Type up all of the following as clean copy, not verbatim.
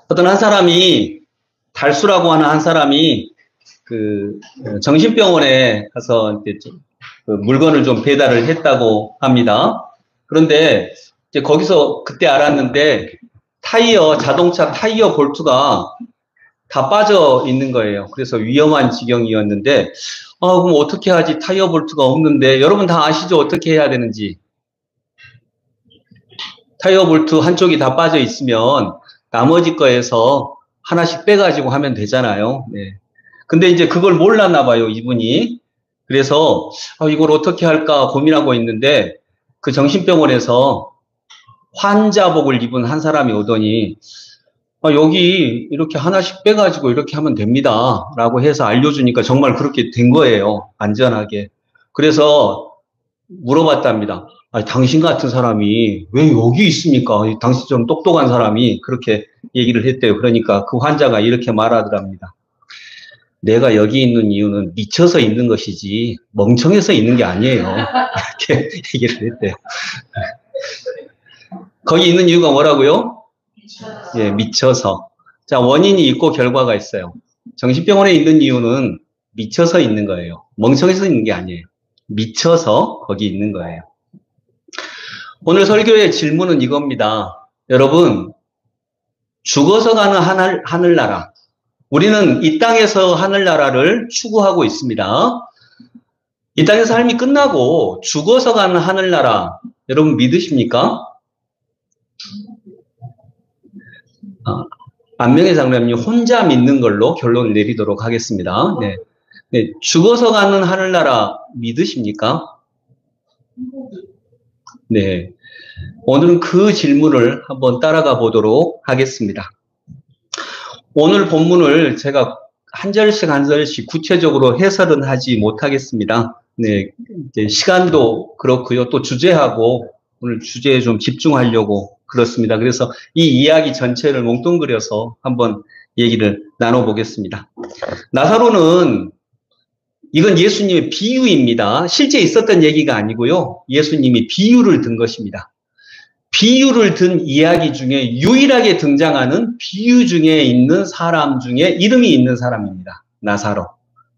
어떤 한 사람이, 달수라고 하는 한 사람이 그 정신병원에 가서 이제 그 물건을 좀 배달을 했다고 합니다. 그런데 이제 거기서 그때 알았는데 자동차 타이어 볼트가 다 빠져 있는 거예요. 그래서 위험한 지경이었는데, 그럼 어떻게 하지? 타이어 볼트가 없는데, 여러분 다 아시죠? 어떻게 해야 되는지. 타이어 볼트 한쪽이 다 빠져 있으면 나머지 거에서 하나씩 빼가지고 하면 되잖아요. 네. 근데 이제 그걸 몰랐나 봐요, 이분이. 그래서 이걸 어떻게 할까 고민하고 있는데 그 정신병원에서 환자복을 입은 한 사람이 오더니 여기 이렇게 하나씩 빼가지고 이렇게 하면 됩니다 라고 해서 알려주니까 정말 그렇게 된 거예요. 안전하게. 그래서 물어봤답니다. 당신 같은 사람이 왜 여기 있습니까? 당신 좀 똑똑한 사람이 그렇게 얘기를 했대요. 그러니까 그 환자가 이렇게 말하더랍니다. 내가 여기 있는 이유는 미쳐서 있는 것이지 멍청해서 있는 게 아니에요. 이렇게 얘기를 했대요. 거기 있는 이유가 뭐라고요? 예, 미쳐서. 자, 원인이 있고 결과가 있어요. 정신병원에 있는 이유는 미쳐서 있는 거예요. 멍청해서 있는 게 아니에요. 미쳐서 거기 있는 거예요. 오늘 설교의 질문은 이겁니다. 여러분, 죽어서 가는 하늘나라. 우리는 이 땅에서 하늘나라를 추구하고 있습니다. 이 땅의 삶이 끝나고 죽어서 가는 하늘나라, 여러분 믿으십니까? 안명의 장로님 혼자 믿는 걸로 결론을 내리도록 하겠습니다. 네. 네, 죽어서 가는 하늘나라 믿으십니까? 네. 오늘은 그 질문을 한번 따라가 보도록 하겠습니다. 오늘 본문을 제가 한 절씩 한 절씩 구체적으로 해설은 하지 못하겠습니다. 네, 이제 시간도 그렇고요. 또 주제하고 오늘 주제에 좀 집중하려고 그렇습니다. 그래서 이 이야기 전체를 몽뚱그려서 한번 얘기를 나눠보겠습니다. 나사로는 이건 예수님의 비유입니다. 실제 있었던 얘기가 아니고요. 예수님이 비유를 든 것입니다. 비유를 든 이야기 중에 유일하게 등장하는 비유 중에 있는 사람 중에 이름이 있는 사람입니다. 나사로.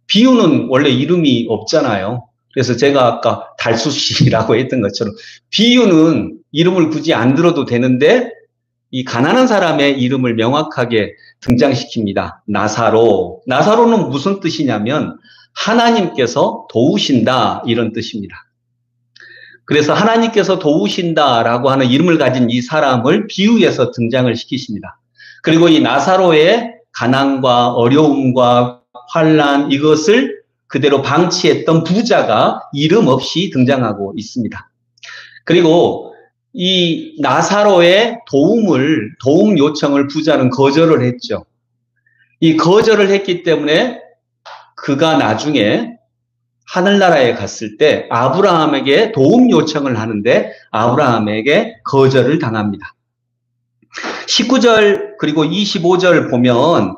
비유는 원래 이름이 없잖아요. 그래서 제가 아까 달수씨라고 했던 것처럼 비유는 이름을 굳이 안 들어도 되는데 이 가난한 사람의 이름을 명확하게 등장시킵니다. 나사로. 나사로는 무슨 뜻이냐면 하나님께서 도우신다 이런 뜻입니다. 그래서 하나님께서 도우신다라고 하는 이름을 가진 이 사람을 비유해서 등장을 시키십니다. 그리고 이 나사로의 가난과 어려움과 환난 이것을 그대로 방치했던 부자가 이름 없이 등장하고 있습니다. 그리고 이 나사로의 도움 요청을 부자는 거절을 했죠. 이 거절을 했기 때문에 그가 나중에 하늘나라에 갔을 때 아브라함에게 도움 요청을 하는데 아브라함에게 거절을 당합니다. 19절 그리고 25절 보면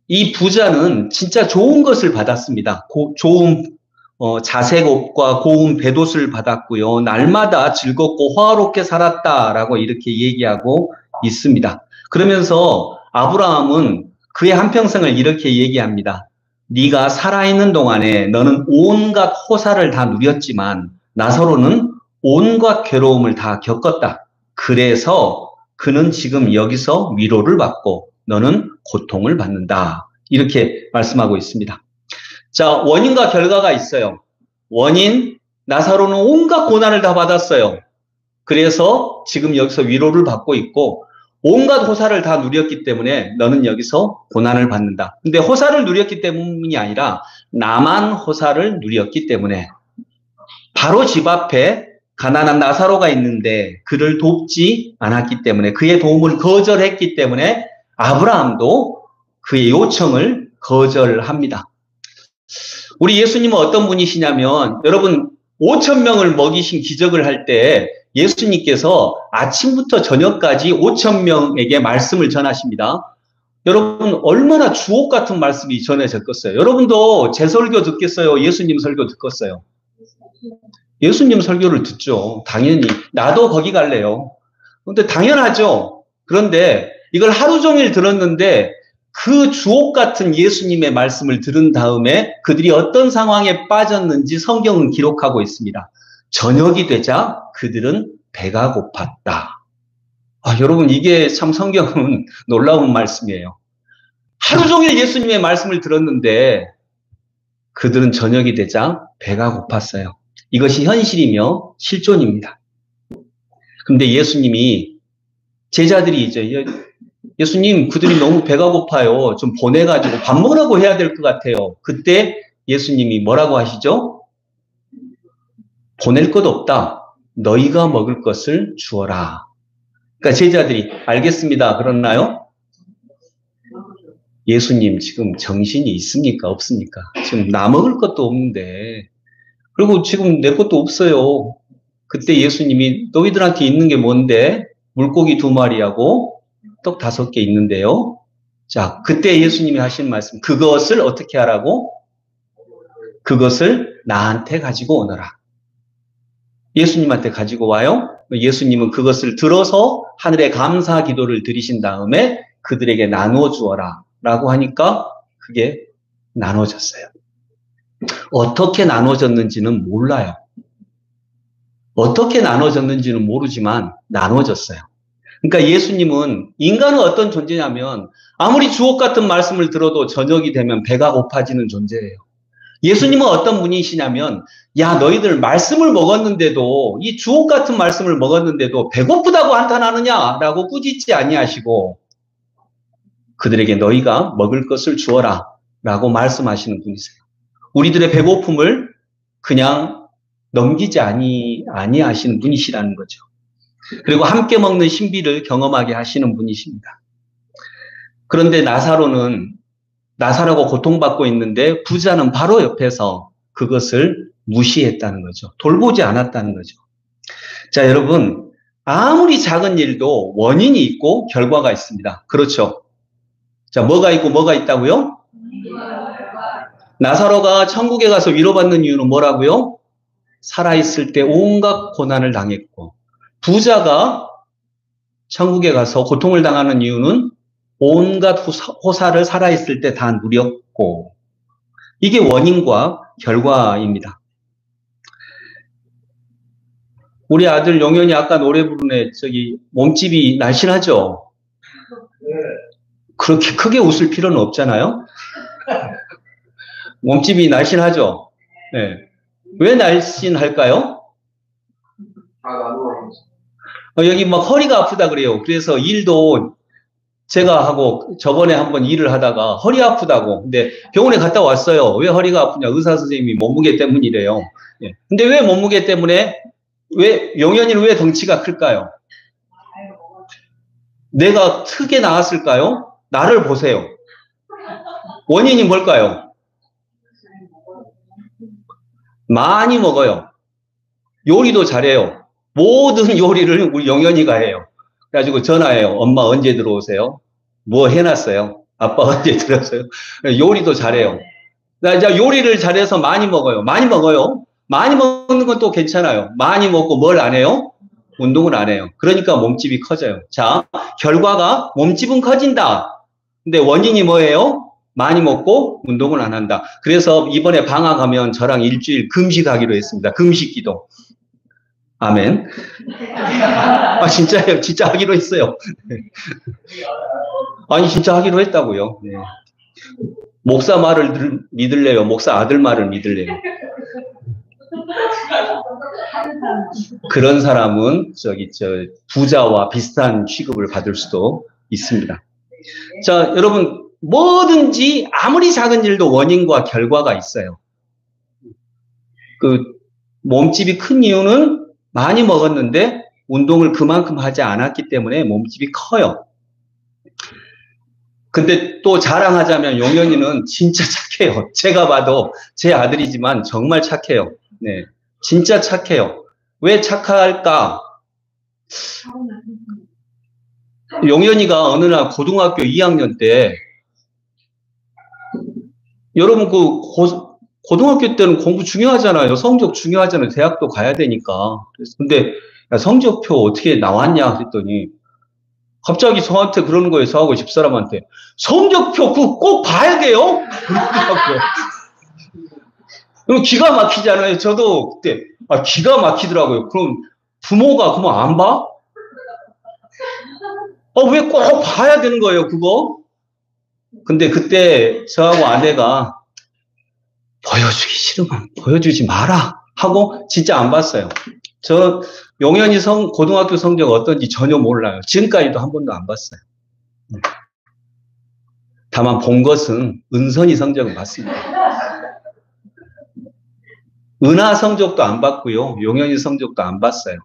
이 부자는 진짜 좋은 것을 받았습니다. 좋은 자색 옷과 고운 벳옷을 받았고요. 날마다 즐겁고 화롭게 살았다라고 이렇게 얘기하고 있습니다. 그러면서 아브라함은 그의 한평생을 이렇게 얘기합니다. 네가 살아있는 동안에 너는 온갖 호사를 다 누렸지만 나사로는 온갖 괴로움을 다 겪었다. 그래서 그는 지금 여기서 위로를 받고 너는 고통을 받는다. 이렇게 말씀하고 있습니다. 자, 원인과 결과가 있어요. 원인, 나사로는 온갖 고난을 다 받았어요. 그래서 지금 여기서 위로를 받고 있고 온갖 호사를 다 누렸기 때문에 너는 여기서 고난을 받는다. 근데 호사를 누렸기 때문이 아니라 나만 호사를 누렸기 때문에 바로 집 앞에 가난한 나사로가 있는데 그를 돕지 않았기 때문에 그의 도움을 거절했기 때문에 아브라함도 그의 요청을 거절합니다. 우리 예수님은 어떤 분이시냐면 여러분 5,000명을 먹이신 기적을 할 때 예수님께서 아침부터 저녁까지 5,000명에게 말씀을 전하십니다. 여러분 얼마나 주옥 같은 말씀이 전해졌겠어요. 여러분도 제 설교 듣겠어요? 예수님 설교 듣겠어요? 예수님 설교를 듣죠. 당연히 나도 거기 갈래요. 그런데 당연하죠. 그런데 이걸 하루 종일 들었는데 그 주옥 같은 예수님의 말씀을 들은 다음에 그들이 어떤 상황에 빠졌는지 성경은 기록하고 있습니다. 저녁이 되자 그들은 배가 고팠다. 여러분, 이게 참 성경은 놀라운 말씀이에요. 하루 종일 예수님의 말씀을 들었는데 그들은 저녁이 되자 배가 고팠어요. 이것이 현실이며 실존입니다. 근데 예수님이 제자들이 이제 예수님, 그들이 너무 배가 고파요. 좀 보내가지고 밥 먹으라고 해야 될 것 같아요. 그때 예수님이 뭐라고 하시죠? 보낼 것 없다. 너희가 먹을 것을 주어라. 그러니까 제자들이 알겠습니다. 그러나요? 예수님 지금 정신이 있습니까? 없습니까? 지금 나 먹을 것도 없는데 그리고 지금 내 것도 없어요. 그때 예수님이 너희들한테 있는 게 뭔데? 물고기 2마리하고 떡 5개 있는데요. 자, 그때 예수님이 하신 말씀, 그것을 어떻게 하라고? 그것을 나한테 가지고 오너라. 예수님한테 가지고 와요. 예수님은 그것을 들어서 하늘에 감사 기도를 드리신 다음에 그들에게 나누어 주어라 라고 하니까 그게 나눠졌어요. 어떻게 나눠졌는지는 몰라요. 어떻게 나눠졌는지는 모르지만 나눠졌어요. 그러니까 예수님은 인간은 어떤 존재냐면 아무리 주옥 같은 말씀을 들어도 저녁이 되면 배가 고파지는 존재예요. 예수님은 어떤 분이시냐면 야, 너희들 말씀을 먹었는데도 이 주옥 같은 말씀을 먹었는데도 배고프다고 한탄하느냐라고 꾸짖지 아니하시고 그들에게 너희가 먹을 것을 주어라 라고 말씀하시는 분이세요. 우리들의 배고픔을 그냥 넘기지 아니하시는 분이시라는 거죠. 그리고 함께 먹는 신비를 경험하게 하시는 분이십니다. 그런데 나사로가 고통받고 있는데 부자는 바로 옆에서 그것을 무시했다는 거죠. 돌보지 않았다는 거죠. 자, 여러분, 아무리 작은 일도 원인이 있고 결과가 있습니다. 그렇죠? 자, 뭐가 있고 뭐가 있다고요? 나사로가 천국에 가서 위로받는 이유는 뭐라고요? 살아있을 때 온갖 고난을 당했고, 부자가 천국에 가서 고통을 당하는 이유는 온갖 호사를 살아있을 때 다 누렸고, 이게 원인과 결과입니다. 우리 아들 용현이 아까 노래 부르네, 몸집이 날씬하죠? 그렇게 크게 웃을 필요는 없잖아요? 몸집이 날씬하죠? 네. 왜 날씬할까요? 여기 막 허리가 아프다 그래요. 그래서 일도 제가 하고 저번에 한번 일을 하다가 허리 아프다고. 근데 병원에 갔다 왔어요. 왜 허리가 아프냐? 의사 선생님이 몸무게 때문이래요. 예. 근데 왜 몸무게 때문에? 용현이는 왜 덩치가 클까요? 내가 크게 나왔을까요? 나를 보세요. 원인이 뭘까요? 많이 먹어요. 요리도 잘해요. 모든 요리를 우리 용현이가 해요. 그래가지고 전화해요. 엄마 언제 들어오세요? 뭐 해놨어요? 아빠 언제 들어오세요? 요리도 잘해요. 이제 요리를 잘해서 많이 먹어요. 많이 먹는 건 또 괜찮아요. 많이 먹고 뭘 안 해요? 운동을 안 해요. 그러니까 몸집이 커져요. 자, 결과가 몸집은 커진다. 근데 원인이 뭐예요? 많이 먹고 운동을 안 한다. 그래서 이번에 방학하면 저랑 일주일 금식하기로 했습니다. 금식기도. 아멘. 진짜예요. 진짜 하기로 했어요. 아니, 진짜 하기로 했다고요. 네. 목사 말을 믿을래요? 목사 아들 말을 믿을래요? 그런 사람은 부자와 비슷한 취급을 받을 수도 있습니다. 자, 여러분, 뭐든지 아무리 작은 일도 원인과 결과가 있어요. 몸집이 큰 이유는 많이 먹었는데 운동을 그만큼 하지 않았기 때문에 몸집이 커요. 근데 또 자랑하자면 용현이는 진짜 착해요. 제가 봐도 제 아들이지만 정말 착해요. 네, 진짜 착해요. 왜 착할까? 용현이가 어느 날 고등학교 2학년 때, 여러분 고등학교 때는 공부 중요하잖아요. 성적 중요하잖아요. 대학도 가야 되니까. 근데 성적표 어떻게 나왔냐 그랬더니 갑자기 저한테 그러는 거예요. 저하고 집사람한테. 성적표 그거 꼭 봐야 돼요? 그러더라고요. 그럼 기가 막히잖아요. 저도 그때 기가 막히더라고요. 그럼 부모가 그러면 안 봐? 왜 꼭 봐야 되는 거예요, 그거? 근데 그때 저하고 아내가 보여주기 싫으면 보여주지 마라 하고 진짜 안 봤어요. 저 용현이 고등학교 성적 어떤지 전혀 몰라요. 지금까지도 한 번도 안 봤어요. 다만 본 것은 은선이 성적은 봤습니다. 은하 성적도 안 봤고요. 용현이 성적도 안 봤어요.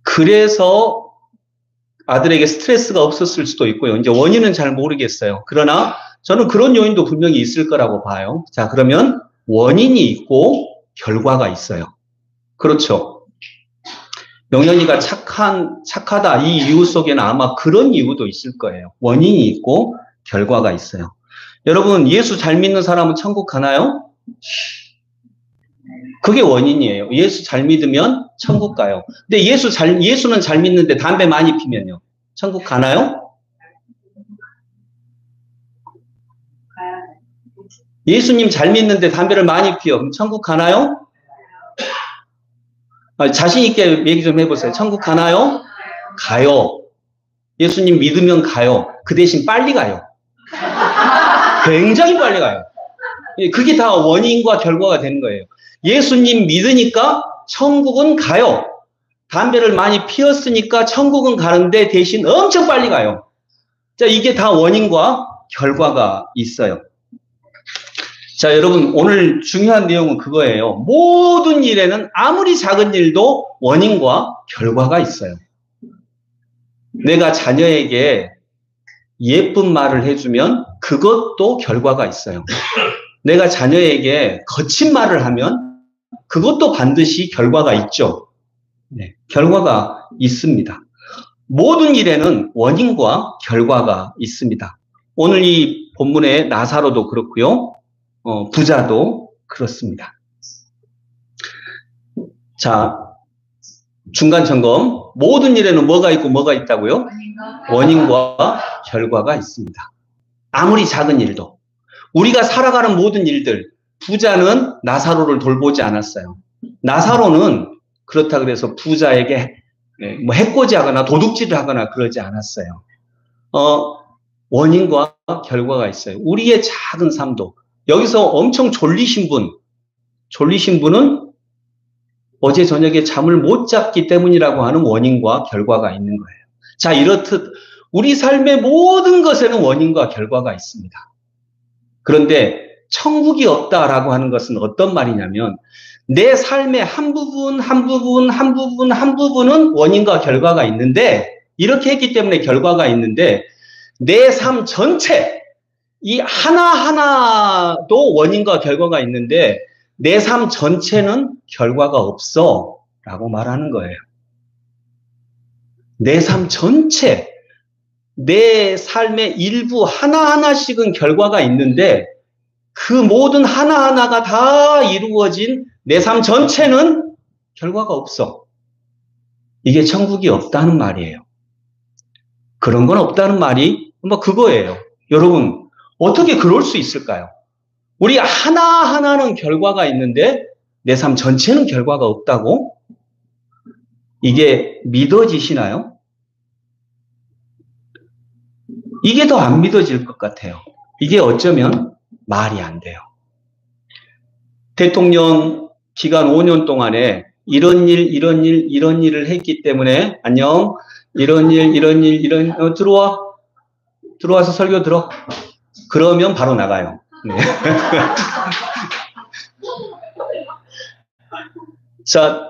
그래서 아들에게 스트레스가 없었을 수도 있고요. 이제 원인은 잘 모르겠어요. 그러나 저는 그런 요인도 분명히 있을 거라고 봐요. 자, 그러면 원인이 있고 결과가 있어요. 그렇죠. 영현이가 착하다 이 이유 속에는 아마 그런 이유도 있을 거예요. 원인이 있고 결과가 있어요. 여러분, 예수 잘 믿는 사람은 천국 가나요? 그게 원인이에요. 예수 잘 믿으면 천국 가요. 근데 예수는 잘 믿는데 담배 많이 피면요. 천국 가나요? 예수님 잘 믿는데 담배를 많이 피워. 그럼 천국 가나요? 자신 있게 얘기 좀 해보세요. 천국 가나요? 가요. 예수님 믿으면 가요. 그 대신 빨리 가요. 굉장히 빨리 가요. 그게 다 원인과 결과가 되는 거예요. 예수님 믿으니까 천국은 가요. 담배를 많이 피웠으니까 천국은 가는데 대신 엄청 빨리 가요. 자, 이게 다 원인과 결과가 있어요. 자, 여러분, 오늘 중요한 내용은 그거예요. 모든 일에는 아무리 작은 일도 원인과 결과가 있어요. 내가 자녀에게 예쁜 말을 해주면 그것도 결과가 있어요. 내가 자녀에게 거친 말을 하면 그것도 반드시 결과가 있죠. 네, 결과가 있습니다. 모든 일에는 원인과 결과가 있습니다. 오늘 이 본문의 나사로도 그렇고요. 부자도 그렇습니다. 자, 중간 점검. 모든 일에는 뭐가 있고 뭐가 있다고요? 원인과 결과가 있습니다. 아무리 작은 일도. 우리가 살아가는 모든 일들, 부자는 나사로를 돌보지 않았어요. 나사로는 그렇다 그래서 부자에게 뭐 해코지하거나 도둑질을 하거나 그러지 않았어요. 원인과 결과가 있어요. 우리의 작은 삶도. 여기서 엄청 졸리신 분은 어제 저녁에 잠을 못 잤기 때문이라고 하는 원인과 결과가 있는 거예요. 자, 이렇듯 우리 삶의 모든 것에는 원인과 결과가 있습니다. 그런데 천국이 없다라고 하는 것은 어떤 말이냐면 내 삶의 한 부분은 원인과 결과가 있는데 이렇게 했기 때문에 결과가 있는데 내 삶 전체 이 하나하나도 원인과 결과가 있는데 내 삶 전체는 결과가 없어 라고 말하는 거예요. 내 삶 전체, 내 삶의 일부 하나하나씩은 결과가 있는데 그 모든 하나하나가 다 이루어진 내 삶 전체는 결과가 없어. 이게 천국이 없다는 말이에요. 그런 건 없다는 말이 그거예요. 여러분, 어떻게 그럴 수 있을까요? 우리 하나하나는 결과가 있는데 내 삶 전체는 결과가 없다고? 이게 믿어지시나요? 이게 더 안 믿어질 것 같아요. 이게 어쩌면 말이 안 돼요. 대통령 기간 5년 동안에 이런 일을 했기 때문에 안녕, 들어와서 설교 들어. 그러면 바로 나가요. 네. 자,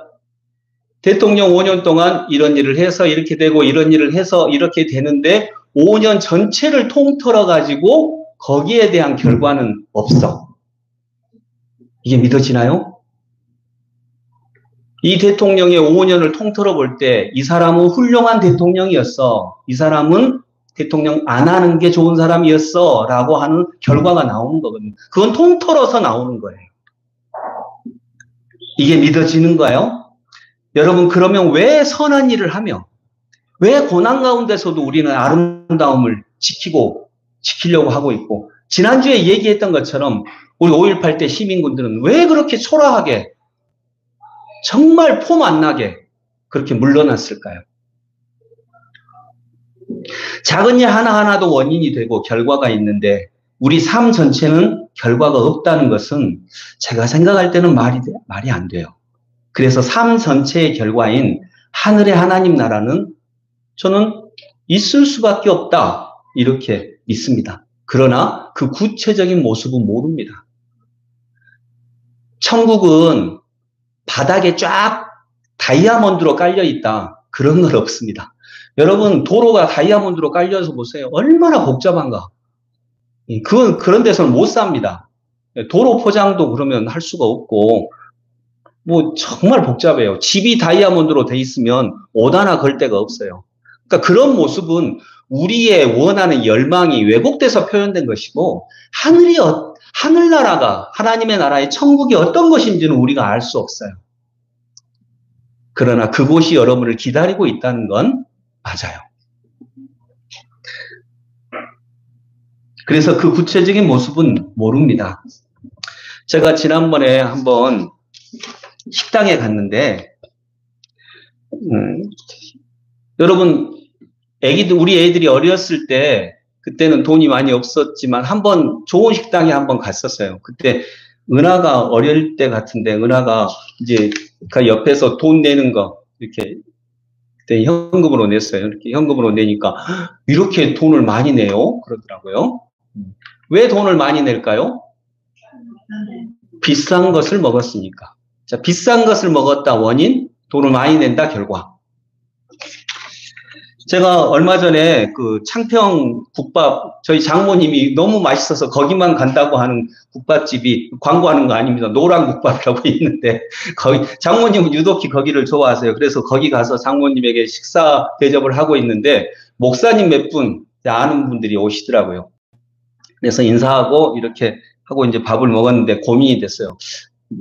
대통령 5년 동안 이런 일을 해서 이렇게 되고 이런 일을 해서 이렇게 되는데 5년 전체를 통틀어 가지고 거기에 대한 결과는 없어. 이게 믿어지나요? 이 대통령의 5년을 통틀어 볼 때 이 사람은 훌륭한 대통령이었어. 이 사람은 대통령 안 하는 게 좋은 사람이었어 라고 하는 결과가 나오는 거거든요. 그건 통틀어서 나오는 거예요. 이게 믿어지는가요? 여러분, 그러면 왜 선한 일을 하며, 왜 고난 가운데서도 우리는 아름다움을 지키려고 하고 있고, 지난주에 얘기했던 것처럼 우리 5.18 때 시민군들은 왜 그렇게 초라하게, 정말 폼 안 나게 그렇게 물러났을까요? 작은 일 하나하나도 원인이 되고 결과가 있는데 우리 삶 전체는 결과가 없다는 것은 제가 생각할 때는 말이 안 돼요. 그래서 삶 전체의 결과인 하늘의 하나님 나라는 저는 있을 수밖에 없다, 이렇게 믿습니다. 그러나 그 구체적인 모습은 모릅니다. 천국은 바닥에 쫙 다이아몬드로 깔려 있다, 그런 건 없습니다. 여러분, 도로가 다이아몬드로 깔려서 보세요. 얼마나 복잡한가. 그런 데서는 못 삽니다. 도로 포장도 그러면 할 수가 없고, 뭐 정말 복잡해요. 집이 다이아몬드로 돼 있으면 옷 하나 걸 데가 없어요. 그러니까 그런 모습은 우리의 원하는 열망이 왜곡돼서 표현된 것이고, 하늘나라가, 하나님의 나라의 천국이 어떤 것인지는 우리가 알 수 없어요. 그러나 그곳이 여러분을 기다리고 있다는 건 맞아요. 그래서 그 구체적인 모습은 모릅니다. 제가 지난번에 한번 식당에 갔는데, 여러분, 우리 애들이 어렸을 때, 그때는 돈이 많이 없었지만, 한번 좋은 식당에 한번 갔었어요. 그때, 은하가 어릴 때 같은데, 은하가 이제, 그 옆에서 돈 내는 거, 이렇게, 그때 현금으로 냈어요. 이렇게 현금으로 내니까, 이렇게 돈을 많이 내요? 그러더라고요. 왜 돈을 많이 낼까요? 비싼 것을 먹었으니까. 자, 비싼 것을 먹었다 원인, 돈을 많이 낸다 결과. 제가 얼마 전에 그 창평 국밥, 저희 장모님이 너무 맛있어서 거기만 간다고 하는 국밥집이, 광고하는 거 아닙니다. 노란국밥이라고 있는데, 장모님은 유독히 거기를 좋아하세요. 그래서 거기 가서 장모님에게 식사 대접을 하고 있는데, 목사님 몇 분, 아는 분들이 오시더라고요. 그래서 인사하고 이렇게 하고 이제 밥을 먹었는데 고민이 됐어요.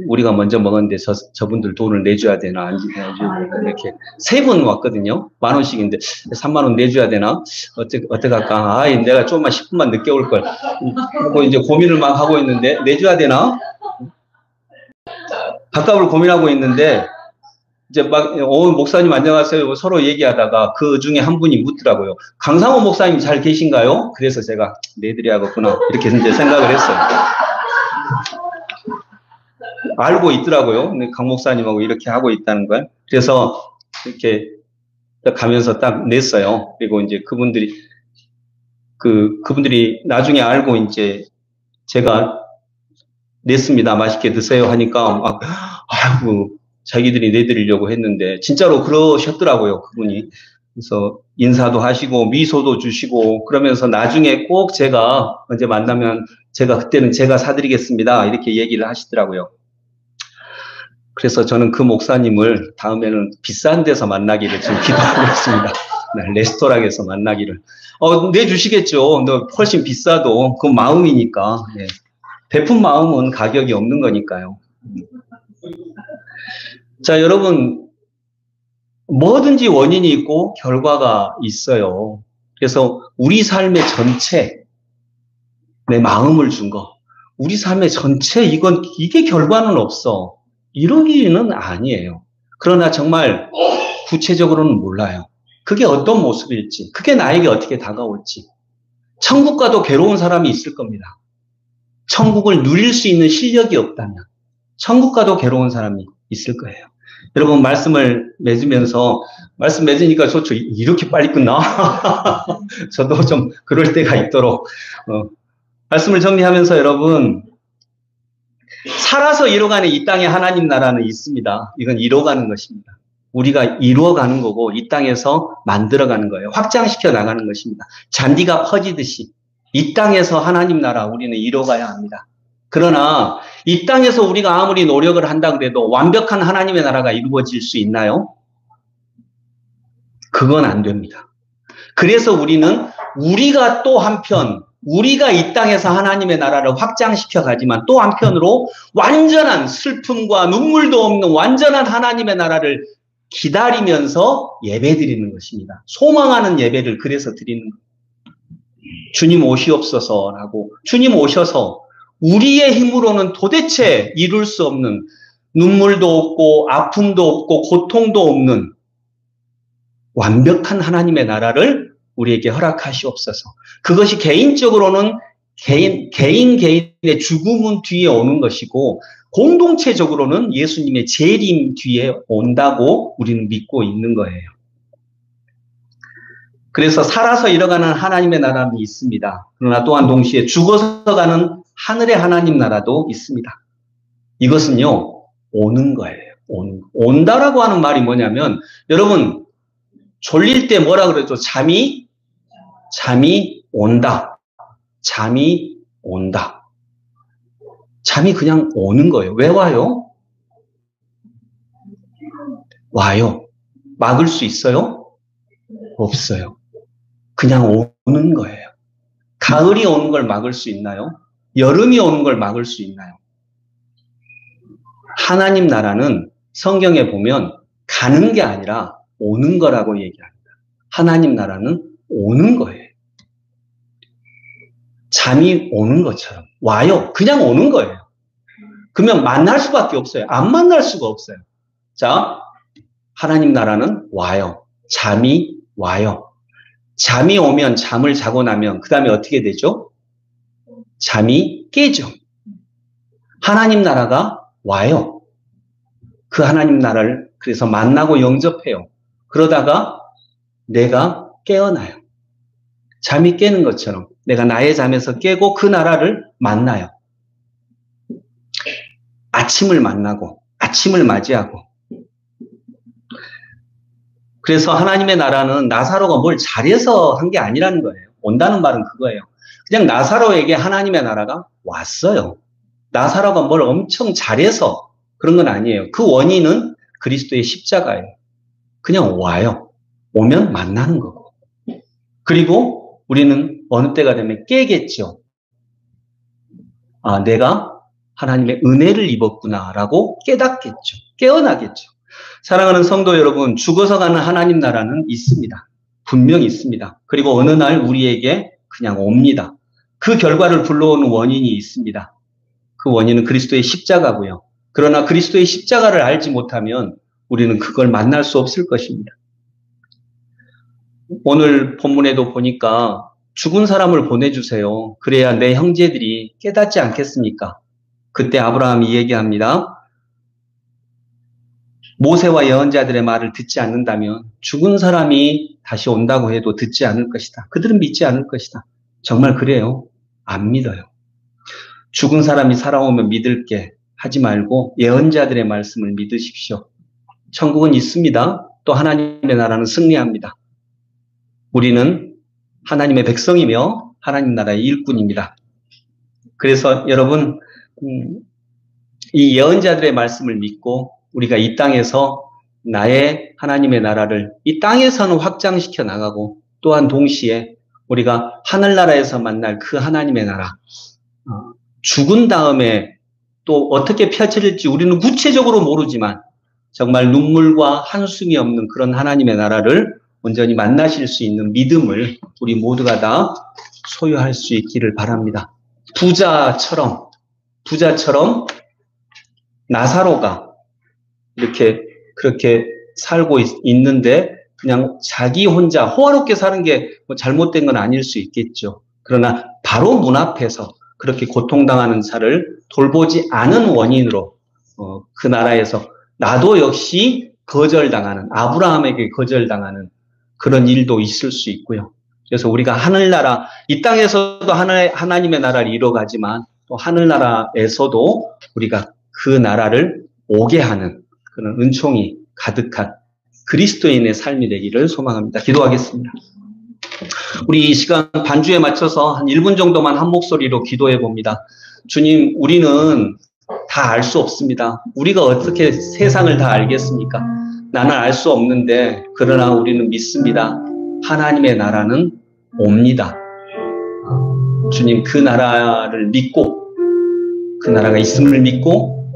우리가 먼저 먹었는데 저분들 돈을 내줘야 되나, 안 내줘야 되나, 이렇게. 세 분 왔거든요. 10,000원씩인데, 30,000원 내줘야 되나? 어떻게 할까? 내가 조금만 10분만 늦게 올걸. 하고 이제 고민을 막 하고 있는데, 내줘야 되나? 밥값을 고민하고 있는데, 이제 막, 목사님 안녕하세요. 서로 얘기하다가 그 중에 한 분이 묻더라고요. 강상호 목사님 잘 계신가요? 그래서 제가 내드려야겠구나, 이렇게 이제 생각을 했어요. 알고 있더라고요. 강 목사님하고 이렇게 하고 있다는 걸. 그래서 이렇게 가면서 딱 냈어요. 그리고 이제 그분들이 나중에 알고 이제 제가 냈습니다, 맛있게 드세요 하니까 아이고, 자기들이 내드리려고 했는데 진짜로 그러셨더라고요, 그분이. 그래서 인사도 하시고 미소도 주시고 그러면서 나중에 꼭 제가 언제 만나면 그때는 제가 사드리겠습니다, 이렇게 얘기를 하시더라고요. 그래서 저는 그 목사님을 다음에는 비싼 데서 만나기를 지금 기도하고 있습니다. 레스토랑에서 만나기를. 내주시겠죠. 너 훨씬 비싸도 그 마음이니까. 네. 베푼 마음은 가격이 없는 거니까요. 자, 여러분, 뭐든지 원인이 있고 결과가 있어요. 그래서 우리 삶의 전체, 내 마음을 준 거, 우리 삶의 전체, 이게 결과는 없어, 이러기는 아니에요. 그러나 정말 구체적으로는 몰라요. 그게 어떤 모습일지, 그게 나에게 어떻게 다가올지. 천국 가도 괴로운 사람이 있을 겁니다. 천국을 누릴 수 있는 실력이 없다면 천국 가도 괴로운 사람이 있을 거예요. 여러분, 말씀을 맺으면서, 말씀 맺으니까 좋죠. 이렇게 빨리 끝나? 저도 좀 그럴 때가 있도록. 말씀을 정리하면서 여러분, 살아서 이뤄가는 이 땅에 하나님 나라는 있습니다. 이건 이뤄가는 것입니다. 우리가 이루어가는 거고, 이 땅에서 만들어가는 거예요. 확장시켜 나가는 것입니다. 잔디가 퍼지듯이 이 땅에서 하나님 나라 우리는 이뤄가야 합니다. 그러나 이 땅에서 우리가 아무리 노력을 한다 그래도 완벽한 하나님의 나라가 이루어질 수 있나요? 그건 안 됩니다. 그래서 우리가 또 한편, 우리가 이 땅에서 하나님의 나라를 확장시켜 가지만 또 한편으로 완전한 슬픔과 눈물도 없는 완전한 하나님의 나라를 기다리면서 예배 드리는 것입니다. 소망하는 예배를 그래서 드리는 거예요. 주님 오시옵소서라고, 주님 오셔서 우리의 힘으로는 도대체 이룰 수 없는, 눈물도 없고 아픔도 없고 고통도 없는 완벽한 하나님의 나라를 우리에게 허락하시옵소서. 그것이 개인적으로는 개인의 죽음은 뒤에 오는 것이고, 공동체적으로는 예수님의 재림 뒤에 온다고 우리는 믿고 있는 거예요. 그래서 살아서 이뤄가는 하나님의 나라는 있습니다. 그러나 또한 동시에 죽어서 가는 하늘의 하나님 나라도 있습니다. 이것은요, 오는 거예요. 온다라고 하는 말이 뭐냐면, 여러분, 졸릴 때 뭐라 그러죠? 잠이 온다. 잠이 온다. 잠이 그냥 오는 거예요. 왜 와요? 와요. 막을 수 있어요? 없어요. 그냥 오는 거예요. 가을이 오는 걸 막을 수 있나요? 여름이 오는 걸 막을 수 있나요? 하나님 나라는 성경에 보면 가는 게 아니라 오는 거라고 얘기합니다. 하나님 나라는 오는 거예요. 잠이 오는 것처럼 와요. 그냥 오는 거예요. 그러면 만날 수밖에 없어요. 안 만날 수가 없어요. 자, 하나님 나라는 와요. 잠이 와요. 잠이 오면, 잠을 자고 나면 그 다음에 어떻게 되죠? 잠이 깨죠. 하나님 나라가 와요. 그 하나님 나라를 그래서 만나고 영접해요. 그러다가 내가 깨어나요. 잠이 깨는 것처럼 내가 나의 잠에서 깨고 그 나라를 만나요. 아침을 만나고 아침을 맞이하고. 그래서 하나님의 나라는 나사로가 뭘 잘해서 한 게 아니라는 거예요. 온다는 말은 그거예요. 그냥 나사로에게 하나님의 나라가 왔어요. 나사로가 뭘 엄청 잘해서 그런 건 아니에요. 그 원인은 그리스도의 십자가예요. 그냥 와요. 오면 만나는 거고. 그리고 우리는 어느 때가 되면 깨겠죠. 아, 내가 하나님의 은혜를 입었구나라고 깨닫겠죠. 깨어나겠죠. 사랑하는 성도 여러분, 죽어서 가는 하나님 나라는 있습니다. 분명히 있습니다. 그리고 어느 날 우리에게 그냥 옵니다. 그 결과를 불러오는 원인이 있습니다. 그 원인은 그리스도의 십자가고요. 그러나 그리스도의 십자가를 알지 못하면 우리는 그걸 만날 수 없을 것입니다. 오늘 본문에도 보니까 죽은 사람을 보내주세요. 그래야 내 형제들이 깨닫지 않겠습니까? 그때 아브라함이 얘기합니다. 모세와 예언자들의 말을 듣지 않는다면 죽은 사람이 다시 온다고 해도 듣지 않을 것이다. 그들은 믿지 않을 것이다. 정말 그래요? 안 믿어요. 죽은 사람이 살아오면 믿을게 하지 말고 예언자들의 말씀을 믿으십시오. 천국은 있습니다. 또 하나님의 나라는 승리합니다. 우리는 하나님의 백성이며 하나님 나라의 일꾼입니다. 그래서 여러분, 이 예언자들의 말씀을 믿고 우리가 이 땅에서 나의 하나님의 나라를 이 땅에서는 확장시켜 나가고, 또한 동시에 우리가 하늘나라에서 만날 그 하나님의 나라, 죽은 다음에 또 어떻게 펼쳐질지 우리는 구체적으로 모르지만 정말 눈물과 한숨이 없는 그런 하나님의 나라를 온전히 만나실 수 있는 믿음을 우리 모두가 다 소유할 수 있기를 바랍니다. 부자처럼 나사로가 그렇게 살고 있는데 그냥 자기 혼자 호화롭게 사는 게 뭐 잘못된 건 아닐 수 있겠죠. 그러나 바로 문 앞에서 그렇게 고통당하는 자를 돌보지 않은 원인으로 그 나라에서 나도 역시 거절당하는, 아브라함에게 거절당하는 그런 일도 있을 수 있고요. 그래서 우리가 하늘나라, 이 땅에서도 하나님의 나라를 이뤄가지만 또 하늘나라에서도 우리가 그 나라를 오게 하는 그런 은총이 가득한 그리스도인의 삶이 되기를 소망합니다. 기도하겠습니다. 우리 이 시간 반주에 맞춰서 한 1분 정도만 한 목소리로 기도해 봅니다. 주님, 우리는 다 알 수 없습니다. 우리가 어떻게 세상을 다 알겠습니까? 나는 알 수 없는데, 그러나 우리는 믿습니다. 하나님의 나라는 옵니다. 주님, 그 나라를 믿고, 그 나라가 있음을 믿고,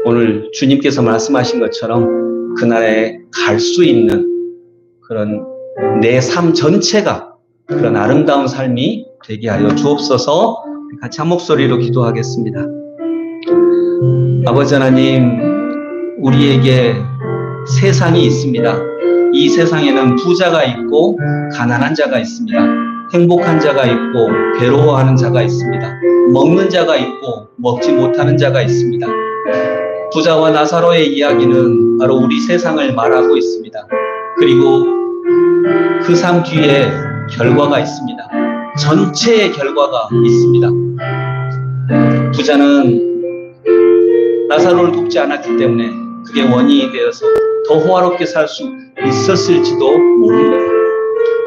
오늘 주님께서 말씀하신 것처럼 그 나라에 갈 수 있는 그런 내 삶 전체가 그런 아름다운 삶이 되게 하여 주옵소서. 같이 한 목소리로 기도하겠습니다. 아버지 하나님, 우리에게 세상이 있습니다. 이 세상에는 부자가 있고 가난한 자가 있습니다. 행복한 자가 있고 괴로워하는 자가 있습니다. 먹는 자가 있고 먹지 못하는 자가 있습니다. 부자와 나사로의 이야기는 바로 우리 세상을 말하고 있습니다. 그리고 그 삶 뒤에 결과가 있습니다. 전체의 결과가 있습니다. 부자는 나사로를 돕지 않았기 때문에 그게 원인이 되어서 더 호화롭게 살 수 있었을지도 모릅니다.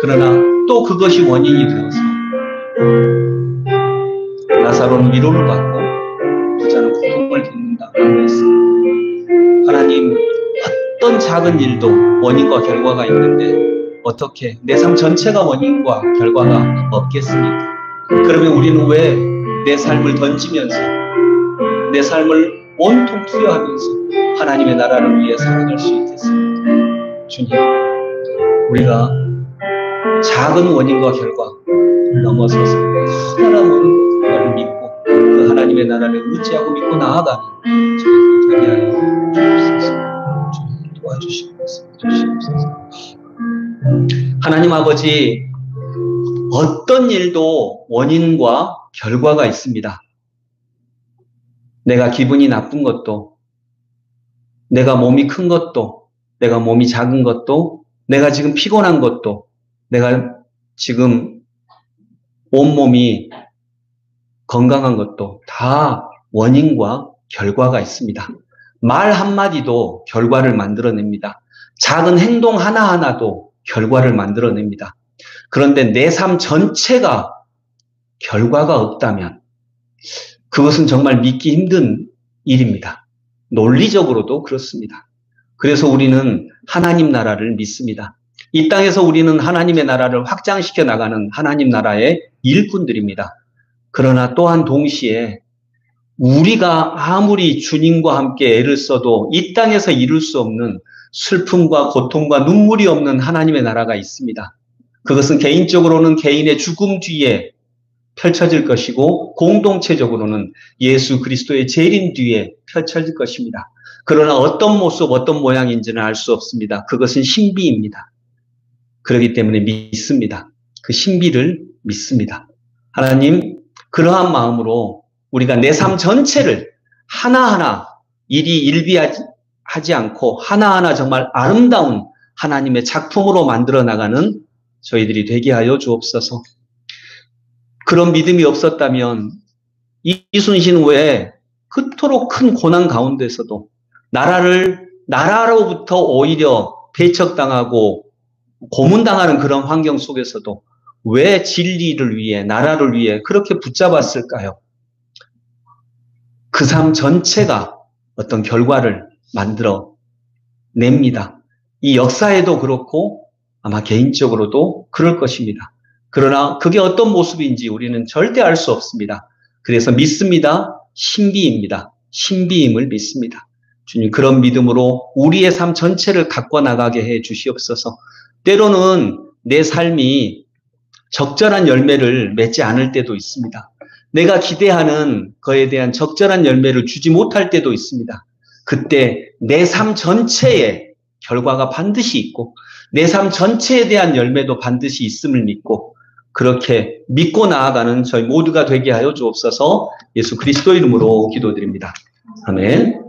그러나 또 그것이 원인이 되어서 나사로는 위로를 받고 부자는 고통을 겪는다고 했습니다. 하나님, 어떤 작은 일도 원인과 결과가 있는데 어떻게 내 삶 전체가 원인과 결과가 없겠습니까? 그러면 우리는 왜 내 삶을 던지면서 내 삶을 온통 투여하면서 하나님의 나라를 위해 살아갈 수 있겠습니까? 주님, 우리가 작은 원인과 결과를 넘어서서 커다란 원인을 믿고 그 하나님의 나라를 의지하고 믿고 나아가는 저희들 되게 하여 주옵소서. 주님 도와주시옵소서. 하나님 아버지, 어떤 일도 원인과 결과가 있습니다. 내가 기분이 나쁜 것도, 내가 몸이 큰 것도, 내가 몸이 작은 것도, 내가 지금 피곤한 것도, 내가 지금 온몸이 건강한 것도 다 원인과 결과가 있습니다. 말 한마디도 결과를 만들어냅니다. 작은 행동 하나하나도 결과를 만들어냅니다. 그런데 내 삶 전체가 결과가 없다면 그것은 정말 믿기 힘든 일입니다. 논리적으로도 그렇습니다. 그래서 우리는 하나님 나라를 믿습니다. 이 땅에서 우리는 하나님의 나라를 확장시켜 나가는 하나님 나라의 일꾼들입니다. 그러나 또한 동시에 우리가 아무리 주님과 함께 애를 써도 이 땅에서 이룰 수 없는 슬픔과 고통과 눈물이 없는 하나님의 나라가 있습니다. 그것은 개인적으로는 개인의 죽음 뒤에 펼쳐질 것이고 공동체적으로는 예수 그리스도의 재림 뒤에 펼쳐질 것입니다. 그러나 어떤 모습, 어떤 모양인지는 알 수 없습니다. 그것은 신비입니다. 그렇기 때문에 믿습니다. 그 신비를 믿습니다. 하나님, 그러한 마음으로 우리가 내 삶 전체를 하나하나 일이 일비하지 않고 하나하나 정말 아름다운 하나님의 작품으로 만들어 나가는 저희들이 되게 하여 주옵소서. 그런 믿음이 없었다면 이순신 외에 그토록 큰 고난 가운데서도 나라로부터 오히려 배척당하고 고문당하는 그런 환경 속에서도 왜 진리를 위해, 나라를 위해 그렇게 붙잡았을까요? 그 삶 전체가 어떤 결과를 만들어 냅니다. 이 역사에도 그렇고 아마 개인적으로도 그럴 것입니다. 그러나 그게 어떤 모습인지 우리는 절대 알 수 없습니다. 그래서 믿습니다. 신비입니다. 신비임을 믿습니다. 주님, 그런 믿음으로 우리의 삶 전체를 갖고 나가게 해 주시옵소서. 때로는 내 삶이 적절한 열매를 맺지 않을 때도 있습니다. 내가 기대하는 거에 대한 적절한 열매를 주지 못할 때도 있습니다. 그때 내 삶 전체에 결과가 반드시 있고 내 삶 전체에 대한 열매도 반드시 있음을 믿고 그렇게 믿고 나아가는 저희 모두가 되게 하여 주옵소서. 예수 그리스도 이름으로 기도드립니다. 아멘.